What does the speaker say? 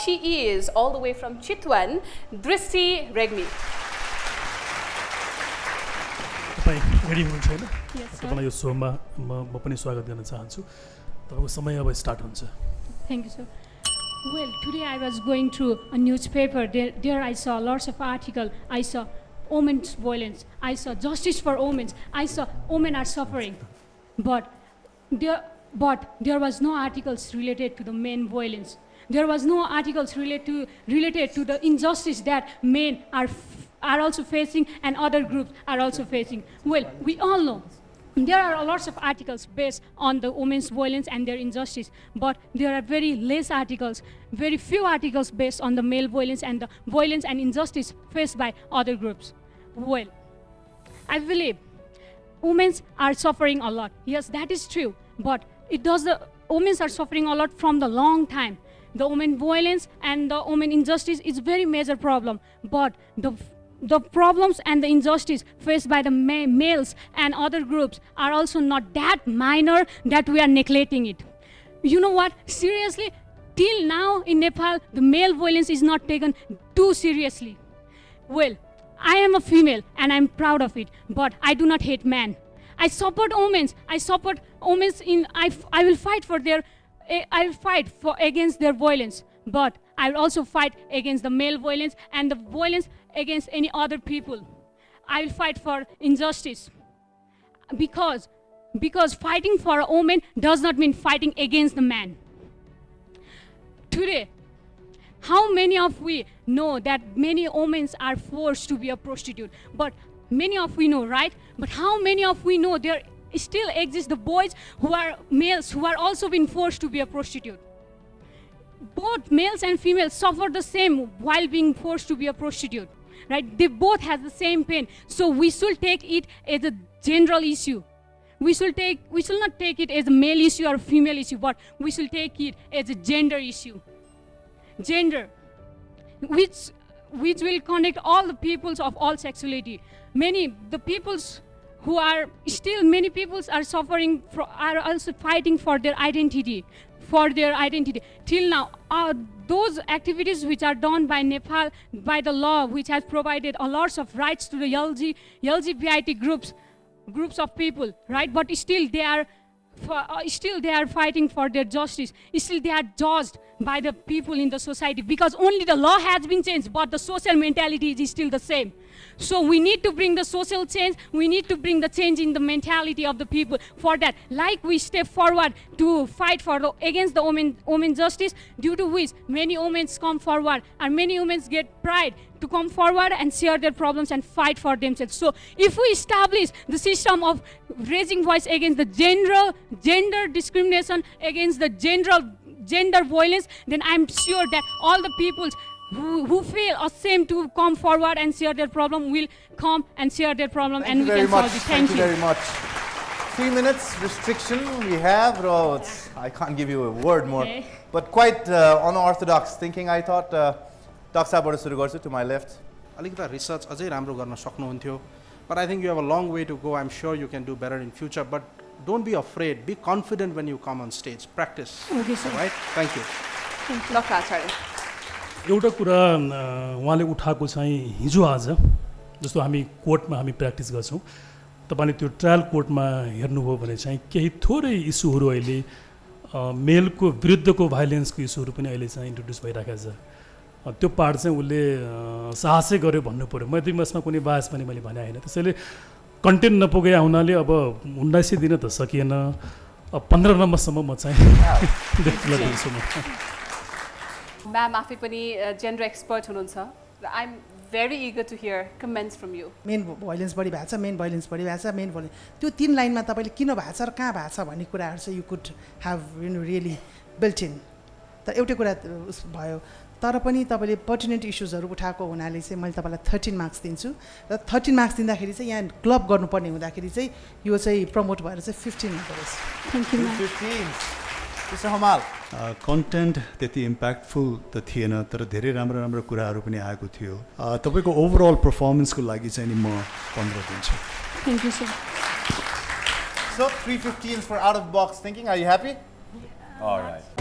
She is all the way from Chitwan, Dristi Regmi. तपाईँ ready हुनुहुन्छ हैन? Yes, sir. तपाईँलाई यो सोमा म पनि स्वागत गर्न चाहन्छु। तपाईँको समय अब स्टार्ट हुन्छ। Thank you, sir. Well, today I was going through a newspaper. There I saw lots of articles. I saw women's violence. I saw justice for women. I saw women are suffering. But there was no articles related to the men violence. There was no articles related to the injustice that men are also facing and other groups are also facing. Well, we all know there are lots of articles based on the women's violence and their injustice, but there are very few articles based on the male violence and the violence and injustice faced by other groups. Well, I believe women are suffering a lot. Yes, that is true, but women are suffering a lot from the long time. The women violence and the women injustice is very major problem, but the problems and the injustice faced by the males and other groups are also not that minor that we are neglecting it. You know what? Seriously, till now in Nepal, the male violence is not taken too seriously. Well, I am a female and I'm proud of it, but I do not hate men. I support women. I will fight against their violence, but I will also fight against the male violence and the violence against any other people. I will fight for injustice because fighting for a woman does not mean fighting against the man. Today, how many of we know that many women are forced to be a prostitute? But many of we know, right? But how many of we know there still exist the boys who are males who are also being forced to be a prostitute? Both males and females suffer the same while being forced to be a prostitute, right? They both have the same pain. So we should take it as a general issue. We should not take it as a male issue or a female issue, but we should take it as a gender issue. Gender, which will connect all the peoples of all sexuality. Many peoples are suffering, are also fighting for their identity. Till now, those activities which are done by Nepal, by the law, which has provided a lot of rights to the LGBT groups of people, right? But still they are fighting for their justice. Still they are judged by the people in the society because only the law has been changed, but the social mentality is still the same. So we need to bring the social change. We need to bring the change in the mentality of the people. For that, like we step forward to fight against the women justice, due to which many women come forward and many women get pride to come forward and share their problems and fight for themselves. So if we establish the system of raising voice against the gender discrimination, against the gender violence, then I'm sure that all the peoples who feel ashamed to come forward and share their problem will come and share their problem. Thank you very much. Thank you very much. 3 minutes restriction we have. I can't give you a word more, but quite unorthodox thinking. I thought Daksaबाट सुरु गर्छु to my left. अलिकता research अझै राम्रो गर्न सक्नुहुन्थ्यो, but I think you have a long way to go. I'm sure you can do better in future, but don't be afraid. Be confident when you come on stage. Practice. Okay, sir. All right? Thank you. Dr. Acharya. एउटा कुरा उहाँले उठाएको चाहिँ हिजो आज जस्तो हामी कोर्टमा हामी प्र्याक्टिस गर्छौँ, तपाईँले त्यो ट्रायल कोर्टमा हेर्नुभयो भने चाहिँ केही थोरै इस्युहरू अहिले मेलको विरुद्धको भाइलेन्सको इस्युहरू पनि अहिले चाहिँ इन्ट्रोड्युस भइरहेको छ। त्यो पार्ट चाहिँ उसले साहसै गर्यो भन्नु पऱ्यो। मध्यमसमा कुनै बास पनि मैले भने होइन, त्यसैले कन्टेन्ट नपुगे हुनाले अब 1900 दिन त सकिएन, 15 नम्बरसम्म म चाहिँ दिन्छु म। Ma'am, आफै पनि जेन्डर एक्सपर्ट हुनुहुन्छ। I'm very eager to hear comments from you. Main violence बढी भएको छ, मेन भाइलेन्स बढी भएको छ, मेन भाइलेन्स त्यो 3 लाइनमा तपाईँले किन भएको छ र कहाँ भएको छ भन्ने कुराहरू चाहिँ you could have really built in. तर एउटै कुरा भयो, तर पनि तपाईँले पर्टिनेन्ट इस्युजहरू उठाएको हुनाले चाहिँ मैले तपाईँलाई 13 मार्क्स दिन्छु र 13 मार्क्स दिँदाखेरि चाहिँ यहाँ क्लब गर्नुपर्ने हुँदाखेरि चाहिँ यो चाहिँ प्रमोट भएर चाहिँ 15 हुँदो रहेछ। Thank you, ma'am. 15. Mr. Hamal. Content त्यति इम्प्याक्टफुल त थिएन, तर धेरै राम्रो कुराहरू पनि आएको थियो। तपाईँको ओभरअल पर्फर्मेन्सको लागि चाहिँ नि म 15 दिन्छु। Thank you, sir. So 315s for out of box thinking. Are you happy? All right.